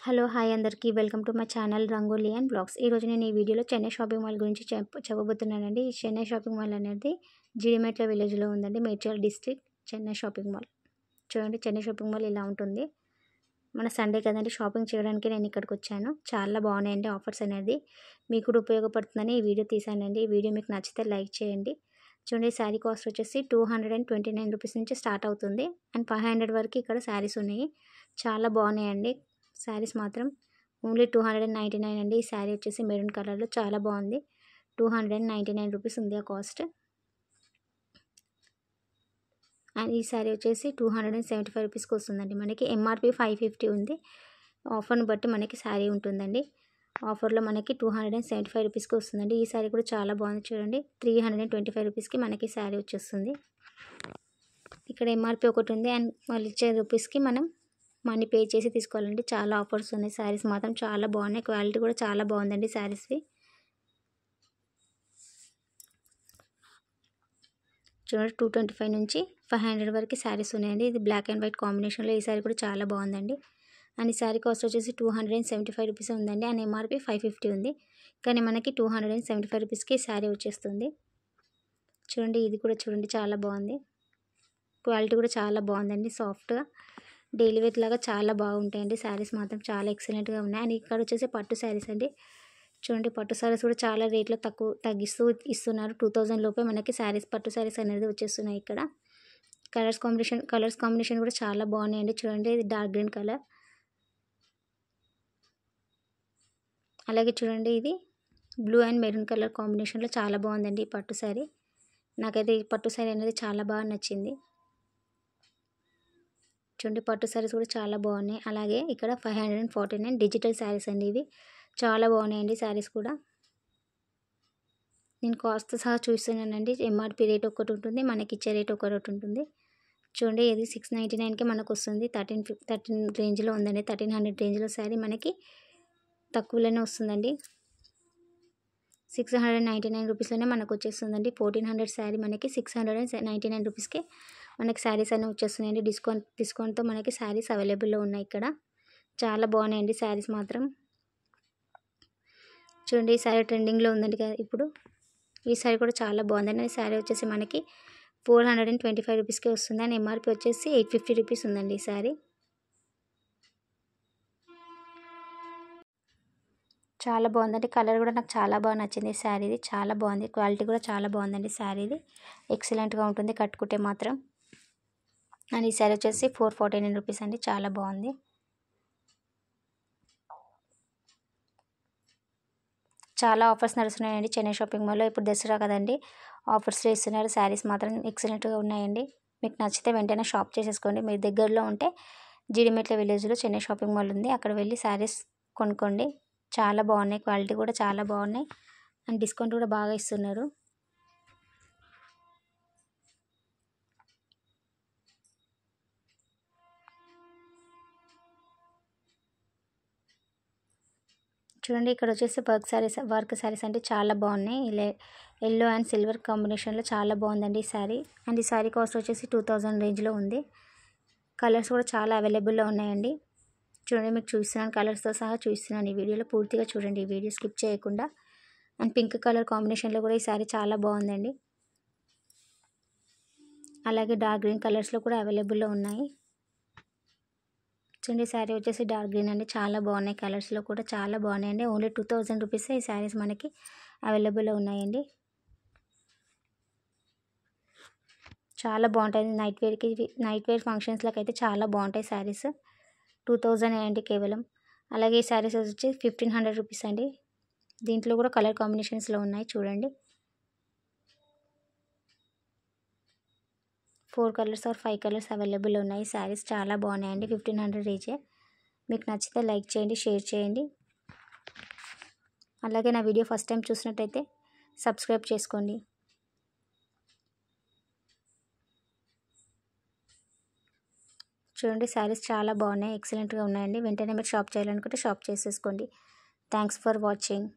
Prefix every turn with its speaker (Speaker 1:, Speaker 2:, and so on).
Speaker 1: Hello hi అందరికీ welcome to my channel rangoli and blogs. ఈరోజు నేను ఈ వీడియోలో చెన్నై షాపింగ్ మాల్ గురించి చెప్పబోతున్నానండి. ఈ చెన్నై షాపింగ్ మాల్ అనేది జీడిమెట్ల విలేజ్లో ఉందండి. Medchal district Chennai shopping mall. చూడండి, చెన్నై షాపింగ్ మాల్ ఇలా ఉంటుంది. మన సండే కదండి, షాపింగ్ చేయడానికి నేను ఇక్కడికి వచ్చాను. చాలా బాగున్నాయండి ఆఫర్స్ అనేది. మీకు కూడా ఉపయోగపడుతుందని ఈ వీడియో తీసానండి. ఈ వీడియో మీకు నచ్చితే లైక్ చేయండి. చూడండి, శారీ కాస్ట్ వచ్చేసి 229 రూపీస్ నుంచి స్టార్ట్ అవుతుంది. అండ్ 500 వరకు ఇక్కడ శారీస్ ఉన్నాయి. చాలా బాగున్నాయండి శారీస్ మాత్రం. ఓన్లీ 299 అండి. ఈ శారీ వచ్చేసి మెరూన్ కలర్లో చాలా బాగుంది. 299 రూపీస్ ఉంది ఆ కాస్ట్. అండ్ ఈ శారీ వచ్చేసి 275 రూపీస్కి వస్తుందండి. మనకి ఎంఆర్పి 550 ఉంది. ఆఫర్ని బట్టి మనకి శారీ ఉంటుందండి. ఆఫర్లో మనకి 275 రూపీస్కి వస్తుందండి. ఈ శారీ కూడా చాలా బాగుంది. చూడండి, 325 రూపీస్కి మనకి శారీ వచ్చేస్తుంది. ఇక్కడ ఎంఆర్పి ఒకటి ఉంది. అండ్ వాళ్ళు ఇచ్చే రూపీస్కి మనం మనీ పే చేసి తీసుకోవాలండి. చాలా ఆఫర్స్ ఉన్నాయి. శారీస్ మాత్రం చాలా బాగున్నాయి. క్వాలిటీ కూడా చాలా బాగుందండి శారీస్వి. చూడండి, 225 నుంచి 500 వరకు శారీస్ ఉన్నాయండి. ఇది బ్లాక్ అండ్ వైట్ కాంబినేషన్లో ఈ శారీ కూడా చాలా బాగుందండి. అండ్ ఈ శారీ కాస్ట్ వచ్చేసి 275 రూపీస్ ఉందండి. అండ్ ఎంఆర్పి 550 ఉంది. కానీ మనకి 275 రూపీస్కి శారీ వచ్చేస్తుంది. చూడండి, ఇది కూడా చూడండి చాలా బాగుంది. క్వాలిటీ కూడా చాలా బాగుందండి. సాఫ్ట్గా డైలీ వేర్ లాగా చాలా బాగుంటాయండి శారీస్ మాత్రం. చాలా ఎక్సలెంట్గా ఉన్నాయి. అండ్ ఇక్కడ వచ్చేసి పట్టు శారీస్ అండి. చూడండి, పట్టు శారీస్ కూడా చాలా రేట్లో తగ్గిస్తూ ఇస్తున్నారు. 2000 లోపే మనకి శారీస్, పట్టు శారీస్ అనేది వచ్చేస్తున్నాయి ఇక్కడ. కలర్స్ కాంబినేషన్ కూడా చాలా బాగున్నాయండి. చూడండి, ఇది డార్క్ గ్రీన్ కలర్. అలాగే చూడండి, ఇది బ్లూ అండ్ మెరూన్ కలర్ కాంబినేషన్లో చాలా బాగుందండి ఈ పట్టు శారీ. నాకైతే ఈ పట్టు శారీ అనేది చాలా బాగా నచ్చింది. చూడండి, పట్టు శారీస్ కూడా చాలా బాగున్నాయి. అలాగే ఇక్కడ 549 డిజిటల్ శారీస్ అండి. ఇవి చాలా బాగున్నాయండి శారీస్ కూడా. నేను కాస్ట్ సహా చూస్తున్నానండి. ఎంఆర్పి రేట్ ఒకటి ఉంటుంది, మనకి ఇచ్చే రేట్ ఒకటి ఉంటుంది. చూడండి, ఇది 699కి మనకు వస్తుంది. 13 రేంజ్లో ఉందండి. 1300 రేంజ్లో శారీ మనకి తక్కువలోనే వస్తుందండి. 699 రూపీస్లోనే మనకు వచ్చేస్తుందండి. 1400 శారీ మనకి 699 రూపీస్కి మనకి శారీస్ అనేవి వచ్చేస్తున్నాయండి. డిస్కౌంట్తో మనకి శారీస్ అవైలబుల్లో ఉన్నాయి ఇక్కడ. చాలా బాగున్నాయండి శారీస్ మాత్రం. చూడండి, ఈ శారీ ట్రెండింగ్లో ఉందండి కదా ఇప్పుడు. ఈ శారీ కూడా చాలా బాగుందండి. ఈ శారీ వచ్చేసి మనకి 425 రూపీస్కే వస్తుంది. అండ్ ఎంఆర్పి వచ్చేసి 850 రూపీస్ ఉందండి ఈ శారీ. చాలా బాగుందండి. కలర్ కూడా నాకు చాలా బాగా నచ్చింది. శారీది చాలా బాగుంది. క్వాలిటీ కూడా చాలా బాగుందండి. శారీది ఎక్సలెంట్గా ఉంటుంది కట్టుకుంటే మాత్రం. అండ్ ఈ శారీ వచ్చేసి 449 రూపీస్ అండి. చాలా బాగుంది. చాలా ఆఫర్స్ నడుస్తున్నాయండి చెన్నై షాపింగ్ మాల్లో. ఇప్పుడు దసరా కదండి, ఆఫర్స్లో ఇస్తున్నారు. శారీస్ మాత్రం ఎక్సలెంట్గా ఉన్నాయండి. మీకు నచ్చితే వెంటనే షాప్ చేసేసుకోండి. మీరు దగ్గరలో ఉంటే జీడిమెట్ల విలేజ్లో చెన్నై షాపింగ్ మాల్ ఉంది. అక్కడ వెళ్ళి శారీస్ కొనుక్కోండి. చాలా బాగున్నాయి. క్వాలిటీ కూడా చాలా బాగున్నాయి. అండ్ డిస్కౌంట్ కూడా బాగా ఇస్తున్నారు. చూడండి, ఇక్కడ వచ్చేసి వర్క్ శారీస్ అంటే చాలా బాగున్నాయి. ఇలా ఎల్లో అండ్ సిల్వర్ కాంబినేషన్లో చాలా బాగుందండి ఈ శారీ. అండ్ ఈ శారీ కాస్ట్ వచ్చేసి 2000 రేంజ్లో ఉంది. కలర్స్ కూడా చాలా అవైలబుల్లో ఉన్నాయండి. చూడండి, మీకు చూస్తున్నాను, కలర్స్తో సహా చూస్తున్నాను ఈ వీడియోలో. పూర్తిగా చూడండి, ఈ వీడియో స్కిప్ చేయకుండా. అండ్ పింక్ కలర్ కాంబినేషన్లో కూడా ఈ శారీ చాలా బాగుందండి. అలాగే డార్క్ గ్రీన్ కలర్స్లో కూడా అవైలబుల్లో ఉన్నాయి. చూడండి, శారీ వచ్చేసి డార్క్ గ్రీన్ అండి. చాలా బాగున్నాయి. కలర్స్లో కూడా చాలా బాగున్నాయండి. ఓన్లీ 2000 రూపీసే ఈ శారీస్ మనకి అవైలబుల్లో ఉన్నాయండి. చాలా బాగుంటాయి. నైట్ వేర్ ఫంక్షన్స్లకు అయితే చాలా బాగుంటాయి శారీస్. 2000 అండి కేవలం. అలాగే ఈ శారీస్ వచ్చి 1500 రూపీస్ అండి. దీంట్లో కూడా కలర్ కాంబినేషన్స్లో ఉన్నాయి చూడండి. 4 కలర్స్ ఆర్ 5 కలర్స్ అవైలబుల్ ఉన్నాయి. శారీస్ చాలా బాగున్నాయండి. 1500 రేంజే. మీకు నచ్చితే లైక్ చేయండి, షేర్ చేయండి. అలాగే నా వీడియో ఫస్ట్ టైం చూసినట్టయితే సబ్స్క్రైబ్ చేసుకోండి. చూడండి, శారీస్ చాలా బాగున్నాయి. ఎక్సలెంట్గా ఉన్నాయండి. వెంటనే మీరు షాప్ చేయాలనుకుంటే షాప్ చేసేసుకోండి. Thanks for watching.